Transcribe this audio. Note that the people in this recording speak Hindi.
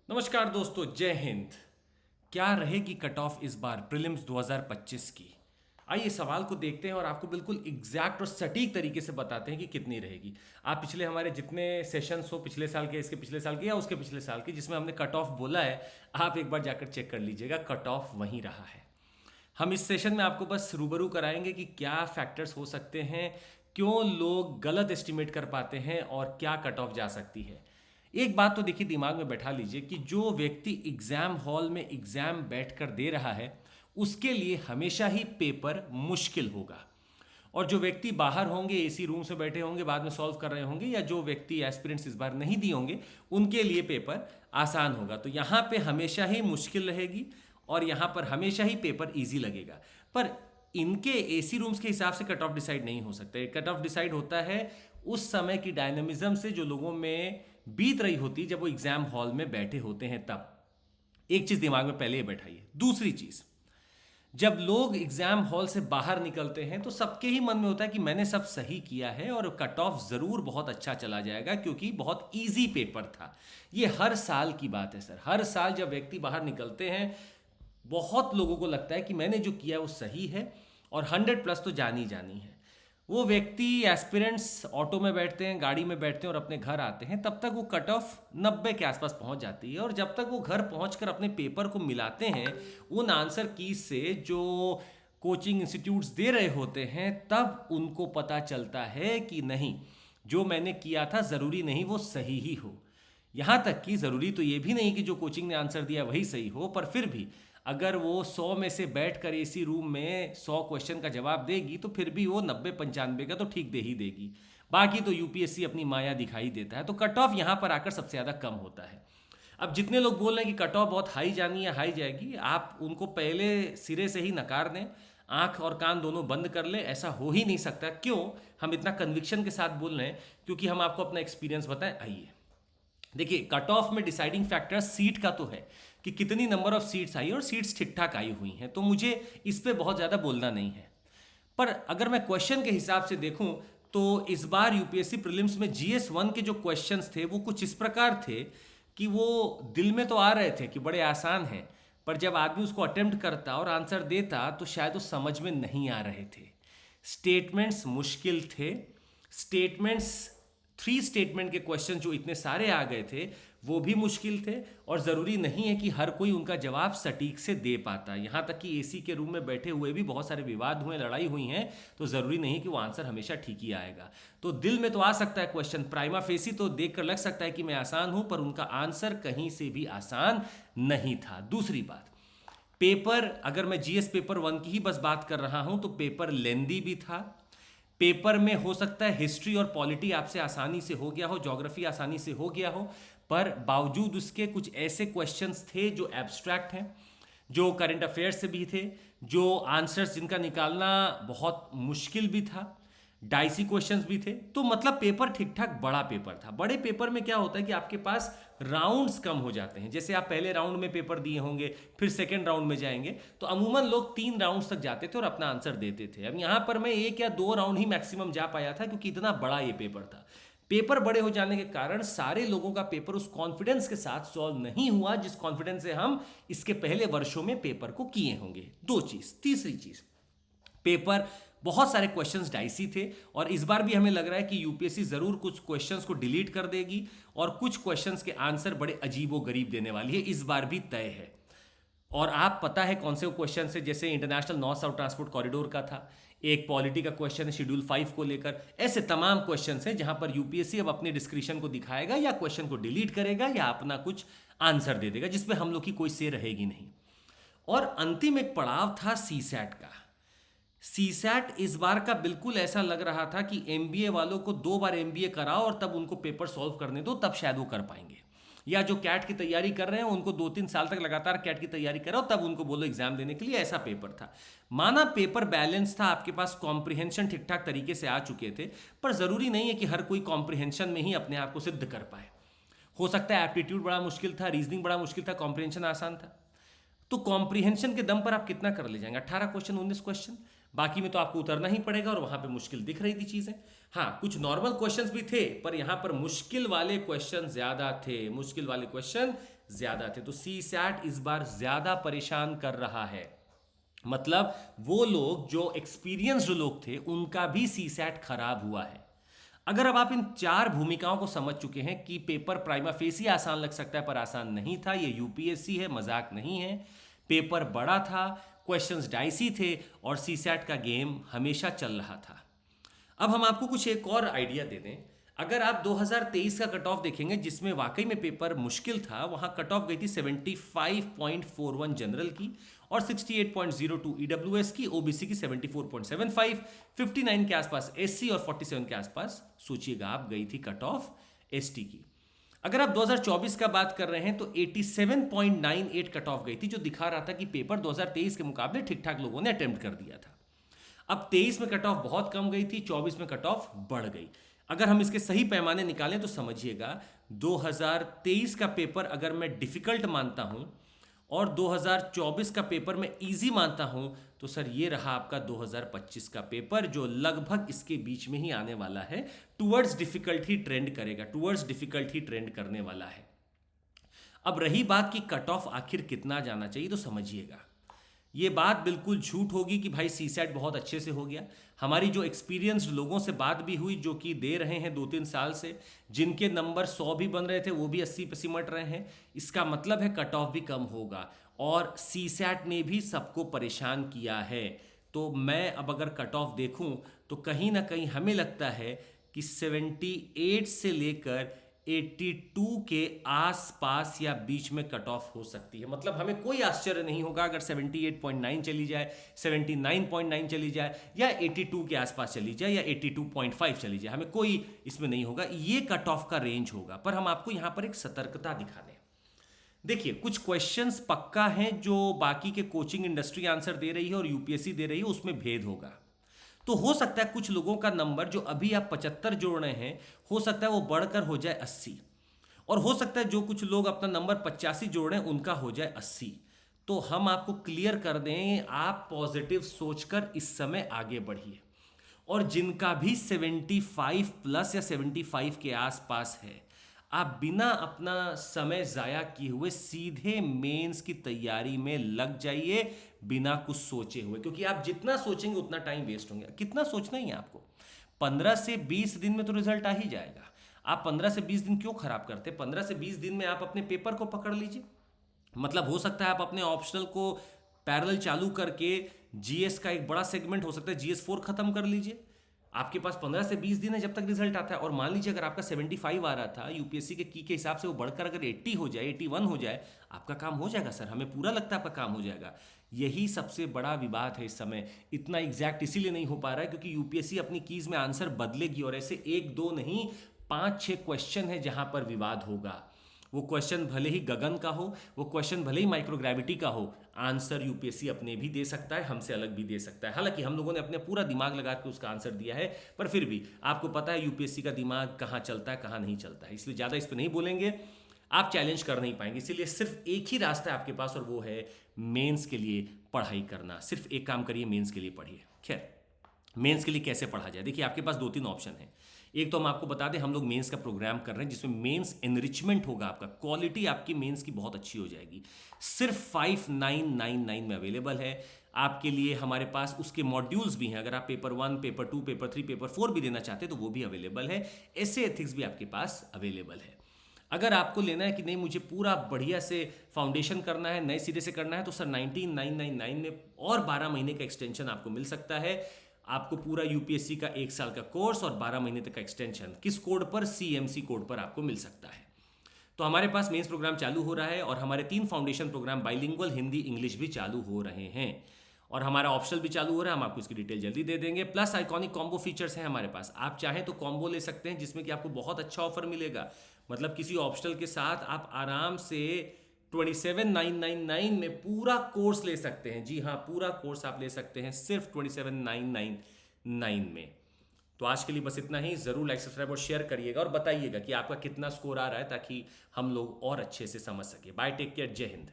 नमस्कार दोस्तों, जय हिंद। क्या रहेगी कट ऑफ इस बार प्रीलिम्स 2025 की? आइए सवाल को देखते हैं और आपको बिल्कुल एग्जैक्ट और सटीक तरीके से बताते हैं कि कितनी रहेगी। आप पिछले हमारे जितने सेशंस हो, पिछले साल के, इसके पिछले साल के या उसके पिछले साल के, जिसमें हमने कट ऑफ बोला है, आप एक बार जाकर चेक कर लीजिएगा, कट ऑफ वहीं रहा है। हम इस सेशन में आपको बस रूबरू कराएंगे कि क्या फैक्टर्स हो सकते हैं, क्यों लोग गलत एस्टिमेट कर पाते हैं और क्या कट ऑफ जा सकती है। एक बात तो देखिए, दिमाग में बैठा लीजिए कि जो व्यक्ति एग्जाम हॉल में एग्जाम बैठकर दे रहा है उसके लिए हमेशा ही पेपर मुश्किल होगा, और जो व्यक्ति बाहर होंगे, एसी रूम से बैठे होंगे, बाद में सॉल्व कर रहे होंगे, या जो व्यक्ति एस्पिरेंट्स इस बार नहीं दिए होंगे उनके लिए पेपर आसान होगा। तो यहाँ पे हमेशा ही मुश्किल रहेगी और यहाँ पर हमेशा ही पेपर इजी लगेगा। पर इनके एसी रूम्स के हिसाब से कट ऑफ डिसाइड नहीं हो सकता है। कट ऑफ डिसाइड होता है उस समय की डायनामिज्म से जो लोगों में बीत रही होती है जब वो एग्जाम हॉल में बैठे होते हैं तब। एक चीज दिमाग में पहले ही बैठाइए। दूसरी चीज, जब लोग एग्जाम हॉल से बाहर निकलते हैं तो सबके ही मन में होता है कि मैंने सब सही किया है और कट ऑफ जरूर बहुत अच्छा चला जाएगा क्योंकि बहुत इजी पेपर था। ये हर साल की बात है सर। हर साल जब व्यक्ति बाहर निकलते हैं बहुत लोगों को लगता है कि मैंने जो किया वो सही है और 100+ तो जानी जानी है। वो व्यक्ति एस्पिरेंट्स ऑटो में बैठते हैं, गाड़ी में बैठते हैं और अपने घर आते हैं, तब तक वो कट ऑफ 90 के आसपास पहुंच जाती है। और जब तक वो घर पहुंचकर अपने पेपर को मिलाते हैं उन आंसर कीज से जो कोचिंग इंस्टीट्यूट्स दे रहे होते हैं, तब उनको पता चलता है कि नहीं, जो मैंने किया था ज़रूरी नहीं वो सही ही हो। यहाँ तक कि ज़रूरी तो ये भी नहीं कि जो कोचिंग ने आंसर दिया वही सही हो, पर फिर भी अगर वो 100 में से बैठ कर एसी रूम में 100 क्वेश्चन का जवाब देगी तो फिर भी वो 90-95 का तो ठीक दे ही देगी। बाकी तो यूपीएससी अपनी माया दिखाई देता है। तो कट ऑफ यहाँ पर आकर सबसे ज़्यादा कम होता है। अब जितने लोग बोल रहे हैं कि कट ऑफ बहुत हाई जानी है, हाई जाएगी, आप उनको पहले सिरे से ही नकार दें, आंख और कान दोनों बंद कर लें। ऐसा हो ही नहीं सकता। क्यों हम इतना कन्विक्शन के साथ बोल रहे हैं? क्योंकि हम आपको अपना एक्सपीरियंस बताएं। आइए देखिए, कट ऑफ में डिसाइडिंग फैक्टर सीट का तो है कि कितनी नंबर ऑफ सीट्स आई और सीट्स ठीक ठाक आई हुई हैं, तो मुझे इस पे बहुत ज़्यादा बोलना नहीं है। पर अगर मैं क्वेश्चन के हिसाब से देखूं तो इस बार यूपीएससी प्रीलिम्स में GS1 के जो क्वेश्चंस थे वो कुछ इस प्रकार थे कि वो दिल में तो आ रहे थे कि बड़े आसान हैं, पर जब आदमी उसको अटेम्प्ट करता और आंसर देता तो शायद वो समझ में नहीं आ रहे थे। स्टेटमेंट्स मुश्किल थे। स्टेटमेंट्स, 3 स्टेटमेंट के क्वेश्चन जो इतने सारे आ गए थे वो भी मुश्किल थे, और ज़रूरी नहीं है कि हर कोई उनका जवाब सटीक से दे पाता। यहाँ तक कि एसी के रूम में बैठे हुए भी बहुत सारे विवाद हुए, लड़ाई हुई हैं, तो ज़रूरी नहीं कि वो आंसर हमेशा ठीक ही आएगा। तो दिल में तो आ सकता है क्वेश्चन, प्राइमा फेसी तो देख कर लग सकता है कि मैं आसान हूँ, पर उनका आंसर कहीं से भी आसान नहीं था। दूसरी बात, पेपर, अगर मैं जीएस पेपर 1 की ही बस बात कर रहा हूँ तो पेपर लेंदी भी था। पेपर में हो सकता है हिस्ट्री और पॉलिटी आपसे आसानी से हो गया हो, ज्योग्राफी आसानी से हो गया हो, पर बावजूद उसके कुछ ऐसे क्वेश्चंस थे जो एब्स्ट्रैक्ट हैं, जो करंट अफेयर्स से भी थे, जो आंसर्स जिनका निकालना बहुत मुश्किल भी था, डाइसी क्वेश्चंस भी थे। तो मतलब पेपर ठीक ठाक बड़ा पेपर था। बड़े पेपर में क्या होता है कि आपके पास राउंड्स कम हो जाते हैं। जैसे आप पहले राउंड में पेपर दिए होंगे, फिर सेकंड राउंड में जाएंगे, तो अमूमन लोग 3 राउंड्स तक जाते थे और अपना आंसर देते थे। अब यहाँ पर मैं 1 या 2 राउंड ही मैक्सिमम जा पाया था क्योंकि इतना बड़ा ये पेपर था। पेपर बड़े हो जाने के कारण सारे लोगों का पेपर उस कॉन्फिडेंस के साथ सॉल्व नहीं हुआ जिस कॉन्फिडेंस से हम इसके पहले वर्षों में पेपर को किए होंगे। 2 चीज। तीसरी चीज, पेपर बहुत सारे क्वेश्चंस डाइसी थे, और इस बार भी हमें लग रहा है कि यूपीएससी जरूर कुछ क्वेश्चंस को डिलीट कर देगी और कुछ क्वेश्चंस के आंसर बड़े अजीबो गरीब देने वाली है। इस बार भी तय है। और आप पता है कौन से क्वेश्चन है, जैसे international north south transport corridor का था, एक पॉलिटी का क्वेश्चन है शेड्यूल 5 को लेकर। ऐसे तमाम क्वेश्चन हैं जहां पर यूपीएससी अब अपने डिस्क्रिप्शन को दिखाएगा, या क्वेश्चन को डिलीट करेगा या अपना कुछ आंसर दे देगा जिसमें हम लोग की कोई से रहेगी नहीं। और अंतिम एक पड़ाव था सीसैट का। सीसैट इस बार का बिल्कुल ऐसा लग रहा था कि एमबीए वालों को 2 बार एमबीए कराओ और तब उनको पेपर सॉल्व करने दो, तब शायद वो कर पाएंगे। या जो कैट की तैयारी कर रहे हैं उनको 2-3 साल तक लगातार कैट की तैयारी कराओ, तब उनको बोलो एग्जाम देने के लिए। ऐसा पेपर था। माना पेपर बैलेंस था, आपके पास कॉम्प्रिहेंशन ठीक ठाक तरीके से आ चुके थे, पर जरूरी नहीं है कि हर कोई कॉम्प्रिहेंशन में ही अपने आप को सिद्ध कर पाए। हो सकता है एप्टीट्यूड बड़ा मुश्किल था, रीजनिंग बड़ा मुश्किल था, कॉम्प्रिहेंशन आसान था। तो कॉम्प्रिहेंशन के दम पर आप कितना कर ले जाएंगे? 18 क्वेश्चन, 19 क्वेश्चन। बाकी में तो आपको उतरना ही पड़ेगा और वहां पे मुश्किल दिख रही थी चीजें। हाँ, कुछ नॉर्मल क्वेश्चंस भी थे, पर यहां पर मुश्किल वाले क्वेश्चन ज्यादा थे, मुश्किल वाले क्वेश्चन ज्यादा थे। तो सी सैट इस बार ज्यादा परेशान कर रहा है। मतलब वो लोग जो एक्सपीरियंस्ड लोग थे उनका भी सी सैट खराब हुआ है। अगर अब आप इन चार भूमिकाओं को समझ चुके हैं कि पेपर प्राइमा फेसी आसान लग सकता है पर आसान नहीं था, ये यूपीएससी है, मजाक नहीं है। पेपर बड़ा था, क्वेश्चंस डाइसी थे और सीसैट का गेम हमेशा चल रहा था। अब हम आपको कुछ एक और आइडिया दे दें। अगर आप 2023 का कट ऑफ देखेंगे जिसमें वाकई में पेपर मुश्किल था, वहां कट ऑफ गई थी 75.41 जनरल की और 68.02 ईडब्ल्यूएस की, ओबीसी की 74.75, 59 के आसपास एससी और 47 के आसपास सोचिएगा आप गई थी कट ऑफ एसटी की। अगर आप 2024 का बात कर रहे हैं तो 87.98 कट ऑफ गई थी, जो दिखा रहा था कि पेपर 2023 के मुकाबले ठीक ठाक लोगों ने अटेम्प्ट कर दिया था। अब 23 में कट ऑफ बहुत कम गई थी, 24 में कट ऑफ बढ़ गई। अगर हम इसके सही पैमाने निकालें तो समझिएगा 2023 का पेपर अगर मैं डिफिकल्ट मानता हूं और 2024 का पेपर मैं इजी मानता हूं, तो सर ये रहा आपका 2025 का पेपर जो लगभग इसके बीच में ही आने वाला है। टुवर्ड्स डिफिकल्ट ही ट्रेंड करेगा, टुवर्ड्स डिफिकल्ट ही ट्रेंड करने वाला है। अब रही बात कि कट ऑफ आखिर कितना जाना चाहिए, तो समझिएगा ये बात बिल्कुल झूठ होगी कि भाई सीसैट बहुत अच्छे से हो गया। हमारी जो एक्सपीरियंस्ड लोगों से बात भी हुई जो कि दे रहे हैं 2-3 साल से, जिनके नंबर 100 भी बन रहे थे वो भी 80 पे सिमट रहे हैं। इसका मतलब है कट ऑफ भी कम होगा और सीसैट ने भी सबको परेशान किया है। तो मैं अब अगर कट ऑफ देखूं तो कहीं ना कहीं हमें लगता है कि 78 से लेकर 82 के आसपास या बीच में कट ऑफ हो सकती है। मतलब हमें कोई आश्चर्य नहीं होगा अगर 78.9 चली जाए, 79.9 चली जाए या 82 के आसपास चली जाए या 82.5 चली जाए, हमें कोई इसमें नहीं होगा। ये कट ऑफ का रेंज होगा। पर हम आपको यहां पर एक सतर्कता दिखा दें। देखिए, कुछ क्वेश्चंस पक्का हैं जो बाकी के कोचिंग इंडस्ट्री आंसर दे रही है और यूपीएससी दे रही है, उसमें भेद होगा। तो हो सकता है कुछ लोगों का नंबर जो अभी आप 75 जोड़ रहे हैं, हो सकता है वो बढ़कर हो जाए 80, और हो सकता है जो कुछ लोग अपना नंबर 85 जोड़ रहे हैं उनका हो जाए 80। तो हम आपको क्लियर कर दें, आप पॉजिटिव सोचकर इस समय आगे बढ़िए। और जिनका भी 75 प्लस या 75 के आसपास है, आप बिना अपना समय जाया किए हुए सीधे मेंस की तैयारी में लग जाइए, बिना कुछ सोचे हुए। क्योंकि आप जितना सोचेंगे उतना टाइम वेस्ट होंगे। कितना सोचना ही है आपको, 15 से 20 दिन में तो रिजल्ट आ ही जाएगा। आप 15 से 20 दिन क्यों खराब करते? 15 से 20 दिन में आप अपने पेपर को पकड़ लीजिए। मतलब हो सकता है आप अपने ऑप्शनल को पैरेलल चालू करके जीएस का एक बड़ा सेगमेंट हो सकता है जीएस 4 खत्म कर लीजिए। आपके पास 15 से 20 दिन है जब तक रिजल्ट आता है। और मान लीजिए अगर आपका 75 आ रहा था, यूपीएससी के की के हिसाब से वो बढ़कर अगर 80 हो जाए, 81 हो जाए, आपका काम हो जाएगा सर। हमें पूरा लगता है आपका काम हो जाएगा। यही सबसे बड़ा विवाद है इस समय। इतना एग्जैक्ट इसीलिए नहीं हो पा रहा है क्योंकि यूपीएससी अपनी कीज में आंसर बदलेगी और ऐसे 1-2 नहीं 5-6 क्वेश्चन है जहां पर विवाद होगा। वो क्वेश्चन भले ही गगन का हो, वो क्वेश्चन भले ही माइक्रोग्रेविटी का हो, आंसर यूपीएससी अपने भी दे सकता है, हमसे अलग भी दे सकता है। हालांकि हम लोगों ने अपने पूरा दिमाग लगा के उसका आंसर दिया है, पर फिर भी आपको पता है यूपीएससी का दिमाग कहाँ चलता है कहाँ नहीं चलता है, इसलिए ज़्यादा इस पर नहीं बोलेंगे। आप चैलेंज कर नहीं पाएंगे, इसीलिए सिर्फ एक ही रास्ता है आपके पास और वो है मेंस के लिए पढ़ाई करना। सिर्फ एक काम करिए, मेंस के लिए पढ़िए। खैर, मेंस के लिए कैसे पढ़ा जाए? देखिए, आपके पास 2-3 ऑप्शन हैं। एक तो हम आपको बता दें, हम लोग मेंस का प्रोग्राम कर रहे हैं जिसमें मेंस एनरिचमेंट होगा। आपका क्वालिटी आपकी मेंस की बहुत अच्छी हो जाएगी। सिर्फ 5999 में अवेलेबल है आपके लिए। हमारे पास उसके मॉड्यूल्स भी हैं। अगर आप पेपर 1, पेपर 2, पेपर 3, पेपर 4 भी देना चाहते हैं तो वो भी अवेलेबल है। ऐसे एथिक्स भी आपके पास अवेलेबल है। अगर आपको लेना है कि नहीं मुझे पूरा बढ़िया से फाउंडेशन करना है, नए सिरे से करना है, तो सर 19999 में और 12 महीने का एक्सटेंशन आपको मिल सकता है। आपको पूरा यूपीएससी का 1 साल का कोर्स और 12 महीने तक का एक्सटेंशन किस कोड पर? सीएमसी कोड पर आपको मिल सकता है। तो हमारे पास मेंस प्रोग्राम चालू हो रहा है और हमारे 3 foundation program bilingual Hindi English भी चालू हो रहे हैं और हमारा ऑप्शनल भी चालू हो रहा है। हम आपको इसकी डिटेल जल्दी दे देंगे। प्लस आइकॉनिक कॉम्बो फीचर्स हैं हमारे पास। आप चाहें तो कॉम्बो ले सकते हैं जिसमें कि आपको बहुत अच्छा ऑफर मिलेगा। मतलब किसी ऑप्शनल के साथ आप आराम से 27999 में पूरा कोर्स ले सकते हैं। जी हाँ, पूरा कोर्स आप ले सकते हैं सिर्फ 27999 में। तो आज के लिए बस इतना ही। जरूर लाइक, सब्सक्राइब और शेयर करिएगा और बताइएगा कि आपका कितना स्कोर आ रहा है ताकि हम लोग और अच्छे से समझ सके। बाय, टेक केयर, जय हिंद।